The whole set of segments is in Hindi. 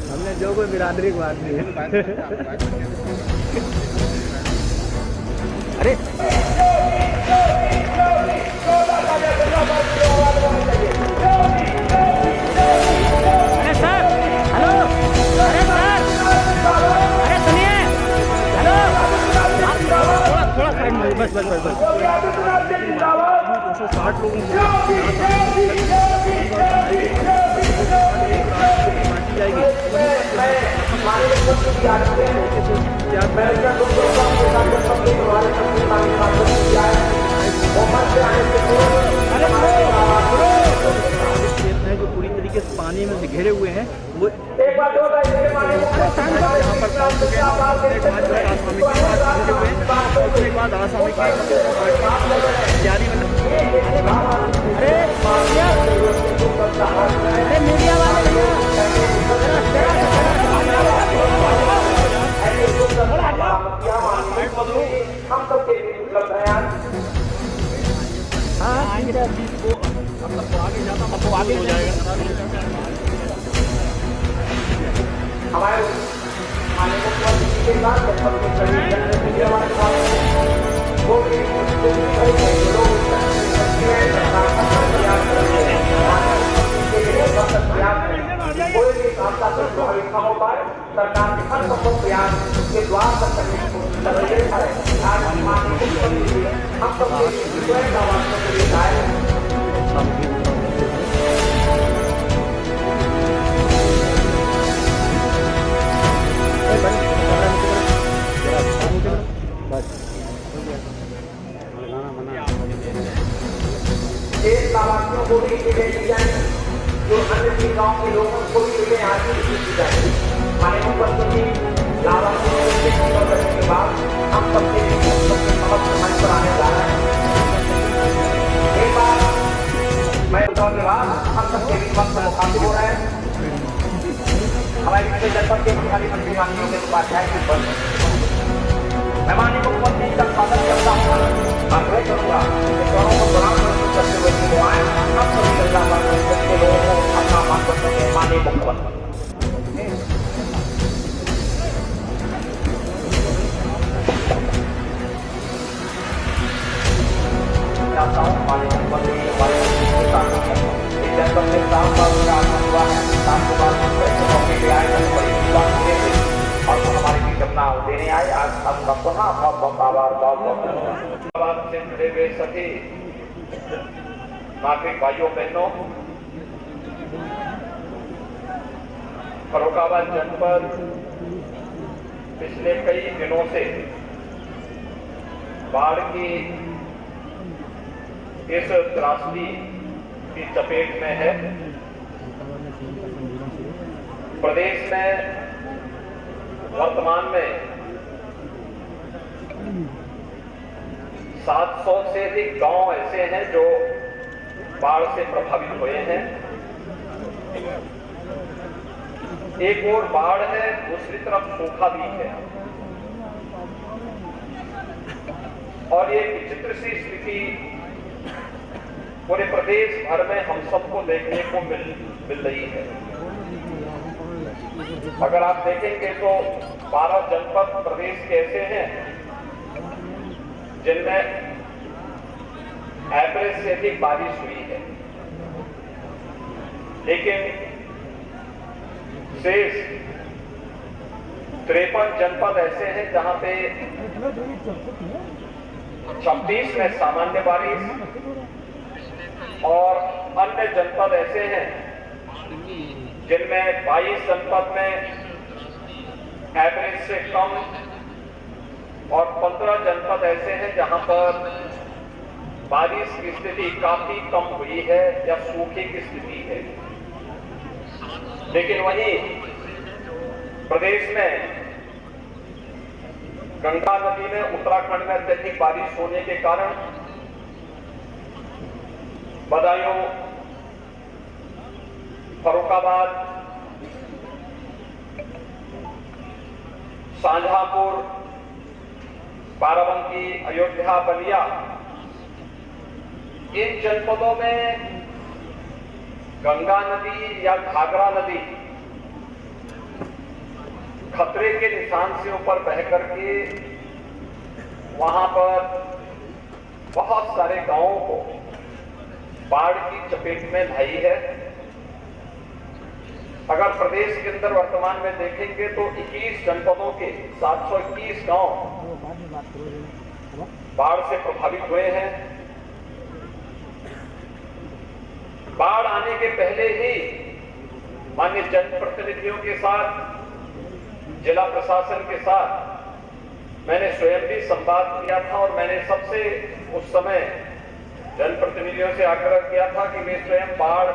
हमने जो कोई बिरादरी की बात नहीं है। अरे सर, हेलो, अरे सर, अरे सुनिए, हेलो, थोड़ा साइड में, बस 60 लोगों जो पूरी तरीके से पानी में से घिरे हुए हैं वो एक बात यहाँ पर पहुँच चुके हैं। एक बाद आसामी की तैयारी में अरे मीडिया वाले हम सबके लिए उपलब्ध है आज। हाँ आगे जाता तो आगे हो जाएगा। हमारे आने को के साथ मीडिया हमारे साथ वो भी कोई भी काम का प्रभावित न हो पाए सरकार के हर संभव प्रयास के द्वार तक करने की कोशिश कर रही है। आज हम सब स्वयं का वास्तव के लिए आए देश लाभार्थियों को भी टिकट दी जाएगी, जो अन्य गांव के लोगों को भी टिकट यहाँ की दी जाएगी। माननीय मुख्यमंत्री लाभार्थियों को टिकट करने के बाद हम सबके समक्ष मंच पर आने जा रहे हैं। एक बार मैं के बाद हम सबके बीच मंच पर मुखातिब हो रहे हैं। हमारे विशेष जनपद के मुख्यमंत्री मंत्री माननीय योगेश उपाध्याय जी पर मैं माननीय मुख्यमंत्री का स्वागत करता हूँ। आग्रह करूंगा कि दोनों को प्रणाम करते हुए हम सभी जनता के लोगों को अपना मान करते हैं। माननीय मुख्यमंत्री चाहता हूँ माननीय मुख्यमंत्री हमारे इस जनपद में साफ बात का आगमन हुआ है। सात के बाद मौके पे आए बड़ी बात और हमारे बीच अपना देने आए। आज हम सबको ना बहुत बहुत आभार बहुत से जुड़े हुए सभी नागरिक भाइयों बहनों, फर्रुखाबाद जनपद पिछले कई दिनों से बाढ़ की इस त्रासदी की चपेट में है। प्रदेश में वर्तमान में 700 से अधिक गांव ऐसे हैं जो बाढ़ से प्रभावित हुए हैं। एक ओर बाढ़ है, दूसरी तरफ सूखा भी है और ये विचित्र सी स्थिति पूरे प्रदेश भर में हम सबको देखने को मिल रही है। अगर आप देखेंगे तो 12 जनपद प्रदेश के ऐसे हैं जिनमें एवरेज से अधिक बारिश हुई है, लेकिन शेष 53 जनपद ऐसे हैं जहां पे 26 में सामान्य बारिश और अन्य जनपद ऐसे हैं जिनमें 22 जनपद में एवरेज से कम और 15 जनपद ऐसे हैं जहां पर बारिश की स्थिति काफी कम हुई है या सूखे की स्थिति है। लेकिन वहीं प्रदेश में गंगा नदी में उत्तराखंड में अत्यधिक बारिश होने के कारण बदायूं, फर्रुखाबाद, शाहजहांपुर, बाराबंकी, अयोध्या, बलिया, इन जनपदों में गंगा नदी या घाघरा नदी खतरे के निशान से ऊपर बह करके वहां पर बहुत सारे गांवों को बाढ़ की चपेट में लाई है। अगर प्रदेश के अंदर वर्तमान में देखेंगे तो 21 जनपदों के 721 गांव बाढ़ से प्रभावित हुए हैं। बाढ़ आने के पहले ही माननीय जनप्रतिनिधियों के साथ, जिला प्रशासन के साथ मैंने स्वयं भी संवाद किया था और मैंने सबसे उस समय जनप्रतिनिधियों से आग्रह किया था कि वे स्वयं बाढ़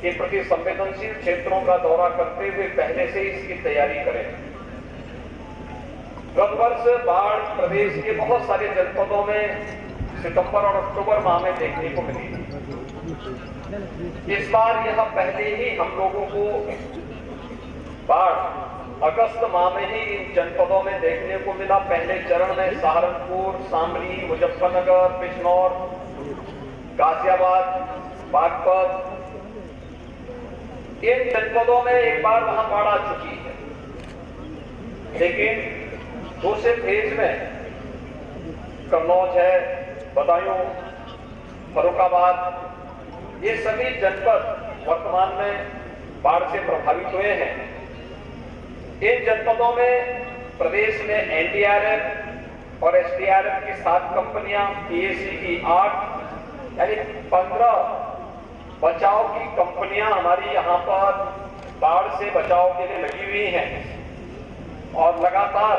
के प्रति संवेदनशील क्षेत्रों का दौरा करते हुए पहले से इसकी तैयारी करें। गत वर्ष बाढ़ प्रदेश के बहुत सारे जनपदों में सितंबर और अक्टूबर माह में देखने को मिली। इस बार यह पहले ही हम लोगों को बाढ़ अगस्त माह में ही इन जनपदों में देखने को मिला। पहले चरण में सहारनपुर, शामली, मुजफ्फरनगर, बिजनौर, गाजियाबाद, बागपत, इन जनपदों में एक बार वहां बाढ़ आ चुकी है। लेकिन दूसरे फेज में कन्नौज है, बदायूं, फर्रुखाबाद, ये सभी जनपद वर्तमान में बाढ़ से प्रभावित हुए हैं। इन जनपदों में प्रदेश में एनडीआरएफ और एसडीआरएफ की 7 कंपनियां, पीएसी की 8, यानी 15 बचाव की कंपनियां हमारी यहां पर बाढ़ से बचाव के लिए लगी हुई हैं और लगातार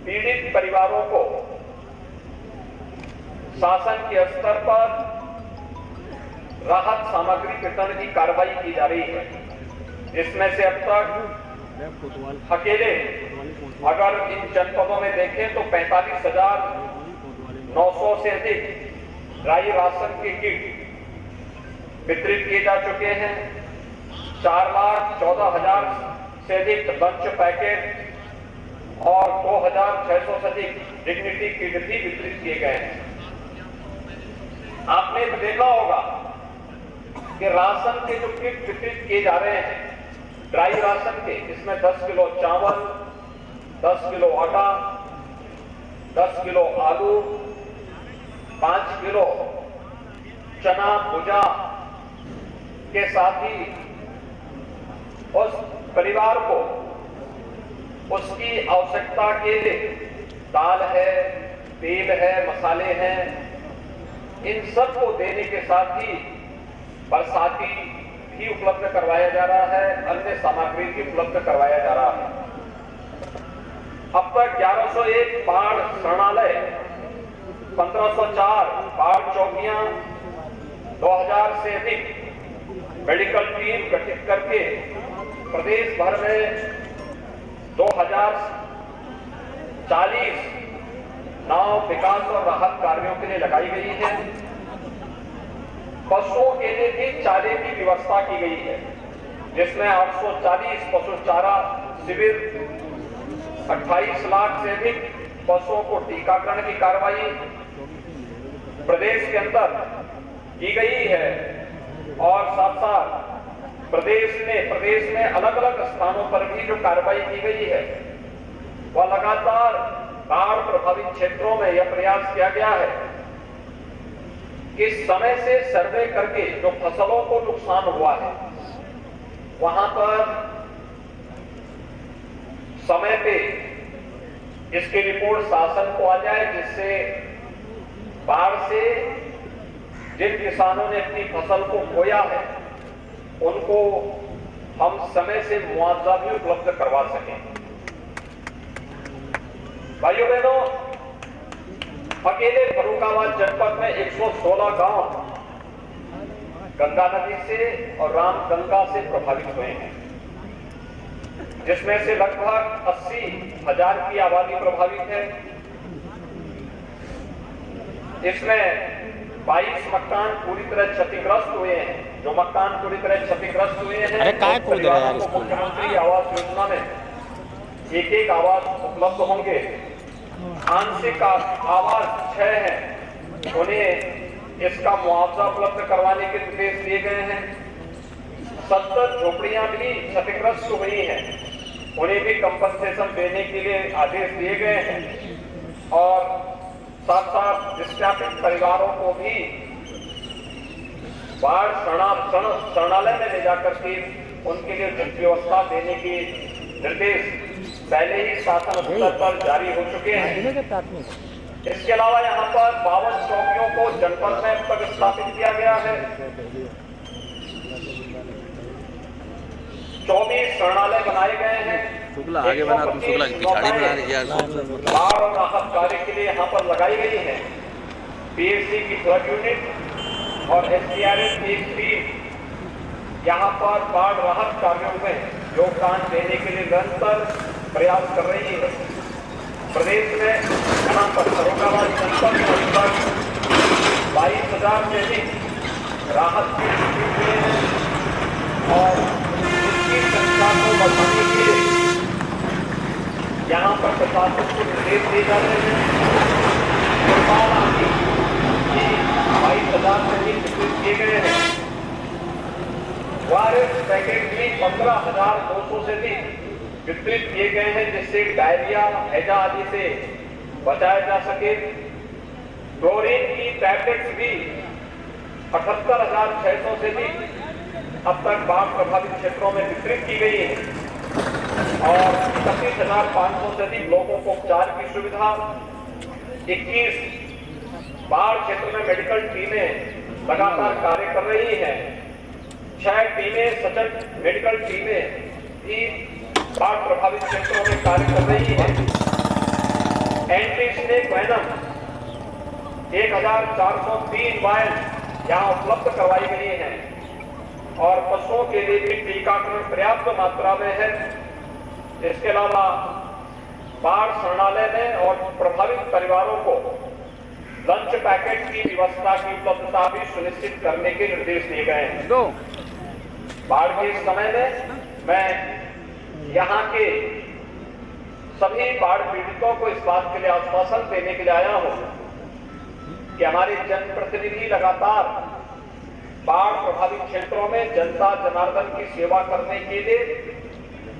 पीड़ित परिवारों को शासन के स्तर पर राहत सामग्री वितरण की कार्रवाई की जा रही है। इसमें से अब तक अकेले अगर इन जनपदों में देखें तो 45,900 से अधिक ड्राई राशन के किट वितरित किए जा चुके हैं। 4,14,000 से अधिक लंच पैकेट और 2,600 से अधिक डिग्निटी किट भी वितरित किए गए हैं। आपने देखा होगा कि राशन के जो किट वितरित किए जा रहे हैं ड्राई राशन के, इसमें 10 किलो चावल, 10 किलो आटा, 10 किलो आलू, 5 किलो चना भुजा के साथ ही उस परिवार को उसकी आवश्यकता के लिए दाल है, तेल है, मसाले हैं, इन सब को देने के साथ ही बरसाती भी उपलब्ध करवाया जा रहा है, अन्य सामग्री भी उपलब्ध करवाया जा रहा है। अब तक 1101 बाढ़ शरणालय, 1504 बाढ़ चौकियां, 2000 से अधिक मेडिकल टीम गठित करके प्रदेश भर में 2040 नाव विकास और राहत कार्यों के लिए लगाई गई है। पशुओं के लिए भी चारे की व्यवस्था की गई है, जिसमें 840 पशु चारा शिविर, 28 लाख से अधिक पशुओं को टीकाकरण की कार्रवाई प्रदेश के अंदर की गई है और साथ साथ प्रदेश में अलग अलग स्थानों पर भी जो कार्रवाई की गई है वह लगातार बाढ़ प्रभावित क्षेत्रों में यह प्रयास किया गया है कि समय से सर्वे करके जो फसलों को नुकसान हुआ है वहां पर समय पे इसकी रिपोर्ट शासन को आ जाए, जिससे बाढ़ से जिन किसानों ने अपनी फसल को खोया है उनको हम समय से मुआवजा भी उपलब्ध करवा सकें। भाइयों बहनों, अकेले फर्रुखाबाद जनपद में 116 गांव गंगा नदी से और रामगंगा से प्रभावित हुए हैं, जिसमें से लगभग 80,000 की आबादी प्रभावित है। इसमें 22 मकान पूरी तरह क्षतिग्रस्त हुए हैं। जो मकान पूरी तरह क्षतिग्रस्त हुए हैं, अरे काय कूद रहे यार स्कूल में? मुख्यमंत्री आवास योजना में एक आवास उपलब्ध होंगे। आंशिक आवास 6 हैं, उन्हें इसका मुआवजा उपलब्ध करवाने के निर्देश दिए गए हैं। 70 झोपड़ियां भी क्षतिग्रस्त हुई हैं, उन्हें भी कंपनसेशन देने के लिए आदेश दिए गए हैं। और साथ साथ विस्थापित परिवारों को भी बाढ़ शरणालय में ले जाकर के उनके लिए उचित व्यवस्था देने के निर्देश पहले ही शासन स्तर पर जारी हो चुके हैं। इसके अलावा यहाँ पर 52 चौकियों को जनपद में अब तक स्थापित किया गया है। 24 शरणालय बनाए गए हैं। शुक्ला आगे बना, तुम शुक्ला की पिछाड़ी बना रही यार। बाढ़ और राहत कार्य के लिए यहाँ पर लगाई गई है। पीएससी की फ्लड यूनिट और एसडीआरएफ की टीम यहाँ पर बाढ़ राहत कार्यों में योगदान देने के लिए निरंतर प्रयास कर रही है। प्रदेश में यहाँ पर फर्रुखाबाद जनपद में अभी तक 22,000 से अधिक राहत के हुए हैं और इसकी संख्या को बढ़ाने के लिए यहाँ पर प्रशासन को निर्देश दिए जा रहे हैं। 22,000 से अधिक वितरित किए गए हैं। वायरस पैकेट भी 15,200 से अधिक वितरित किए गए हैं, जिससे डायरिया, हैजा आदि से बचाया जा सके। क्लोरीन की टैबलेट्स भी 78,600 से अधिक अब तक बाढ़ प्रभावित क्षेत्रों में वितरित की गई है और 31,500 से अधिक लोगों को उपचार की सुविधा। 21 बाढ़ क्षेत्र में मेडिकल टीमें लगातार कार्य कर रही हैं। 6 टीमें सचल मेडिकल टीमें भी बाढ़ प्रभावित क्षेत्रों में कार्य कर रही हैं। एंटी स्नेक वेनम 1,403 वायल यहाँ उपलब्ध करवाई गई हैं और पशुओं के लिए भी टीकाकरण पर्याप्त मात्रा में है। इसके अलावा बाढ़ शरणालय में और प्रभावित परिवारों को लंच पैकेट की व्यवस्था की उपलब्धता भी सुनिश्चित करने के निर्देश दिए गए हैं। बाढ़ के समय में मैं यहाँ के सभी बाढ़ पीड़ितों को इस बात के लिए आश्वासन देने के लिए आया हूँ कि हमारे जनप्रतिनिधि लगातार बाढ़ प्रभावित क्षेत्रों में जनता जनार्दन की सेवा करने के लिए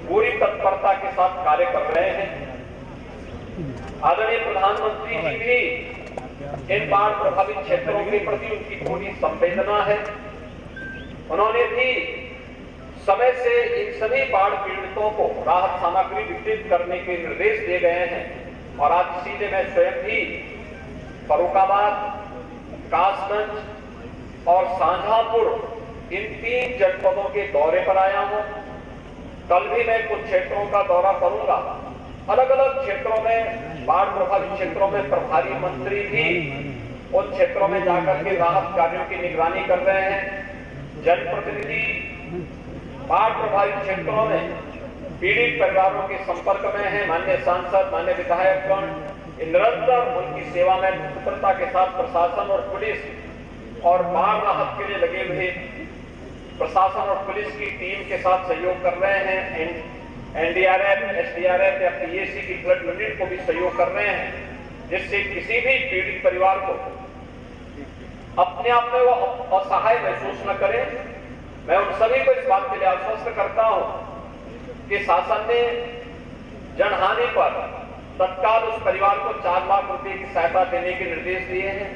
पूरी तत्परता के साथ कार्य कर रहे हैं। आदरणीय प्रधानमंत्री जी भी इन बाढ़ प्रभावित क्षेत्रों के प्रति उनकी पूरी संवेदना है। उन्होंने भी समय से इन सभी बाढ़ पीड़ितों को राहत सामग्री वितरित करने के निर्देश दिए गए हैं और आज इसीलिए मैं स्वयं भी फर्रुखाबाद, कासगंज और शाहजहांपुर इन 3 जनपदों के दौरे पर आया हूं। कल भी मैं कुछ क्षेत्रों का दौरा करूंगा। अलग अलग क्षेत्रों में बाढ़ प्रभावित क्षेत्रों में प्रभारी मंत्री भी उन क्षेत्रों में जाकर के राहत कार्यों की निगरानी कर रहे हैं। जनप्रतिनिधि बाढ़ प्रभावित क्षेत्रों में पीड़ित परिवारों के संपर्क में है। माननीय सांसद, माननीय विधायकगण निरंतर उनकी सेवा में तत्परता के साथ प्रशासन और पुलिस और बाढ़ राहत के लिए लगे हुए प्रशासन और पुलिस की टीम के साथ सहयोग कर रहे हैं। एनडीआरएफ, एसडीआरएफ या पीएससी की फ्लड यूनिट को भी सहयोग कर रहे हैं, जिससे किसी भी पीड़ित परिवार को अपने आप में वो असहाय महसूस न करे। मैं उन सभी को इस बात के लिए आश्वस्त करता हूं कि शासन ने जनहानि पर तत्काल उस परिवार को 4 लाख रुपए की सहायता देने के निर्देश दिए हैं।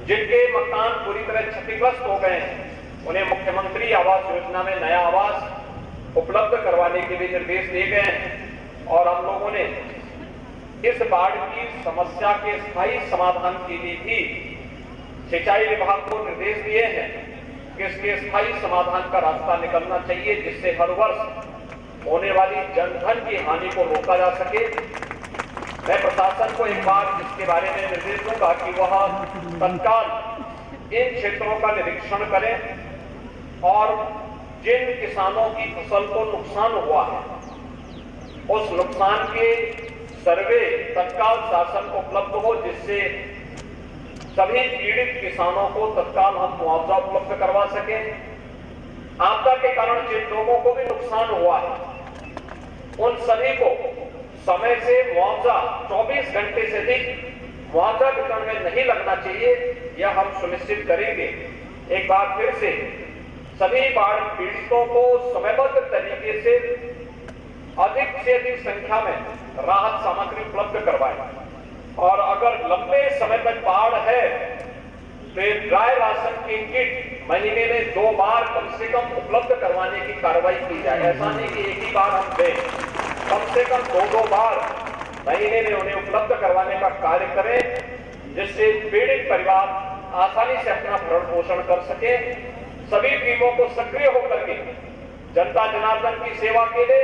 जिनके मकान पूरी तरह क्षतिग्रस्त हो गए हैं, उन्हें मुख्यमंत्री आवास योजना में नया आवास उपलब्ध करवाने के लिए निर्देश दिए गए हैं और हम लोगों ने इस बाढ़ की समस्या के स्थायी समाधान के लिए भी सिंचाई विभाग को निर्देश दिए हैं कि इसके स्थायी समाधान का रास्ता निकलना चाहिए, जिससे हर वर्ष होने वाली जनधन की हानि को रोका जा सके। मैं प्रशासन को एक बार इसके बारे में निर्देश दूंगा कि वह तत्काल इन क्षेत्रों का निरीक्षण करें और जिन किसानों की फसल को नुकसान हुआ है उस नुकसान के सर्वे तत्काल शासन को उपलब्ध हो, जिससे सभी पीड़ित किसानों को तत्काल हम मुआवजा उपलब्ध करवा सकें। आपदा के कारण जिन लोगों को भी नुकसान हुआ है उन सभी को समय से मुआवजा 24 घंटे से अधिक मुआवजा वितरण में नहीं लगना चाहिए, यह हम सुनिश्चित करेंगे। एक बार फिर से सभी बाढ़ पीड़ितों को समयबद्ध तरीके से अधिक संख्या में राहत सामग्री उपलब्ध करवाएं और अगर लंबे समय तक बाढ़ है तो ड्राई राशन की किट महीने में 2 बार कम से कम उपलब्ध करवाने की कार्रवाई की जाए। ऐसा नहीं कि एक ही बार हम दें, कम से कम 2 बार महीने में उन्हें उपलब्ध करवाने का कार्य करें, जिससे पीड़ित परिवार आसानी से अपना भरण पोषण कर सके। सभी टीमों को सक्रिय होकर के जनता जनार्दन की सेवा के लिए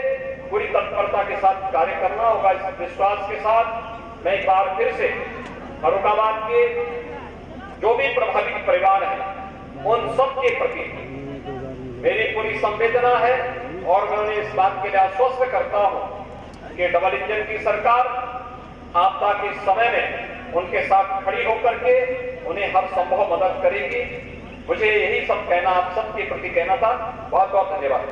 पूरी तत्परता के साथ कार्य करना होगा। इस विश्वास के साथ मैं एक बार फिर से फर्रुखाबाद के जो भी प्रभावित परिवार हैं उन सब के प्रति मेरी पूरी संवेदना है और मैं उन्हें इस बात के लिए आश्वस्त करता हूं कि डबल इंजन की सरकार आपदा के समय में उनके साथ खड़ी होकर के उन्हें हर संभव मदद करेगी। मुझे यही सब कहना, आप सबके प्रति कहना था। बहुत बहुत धन्यवाद।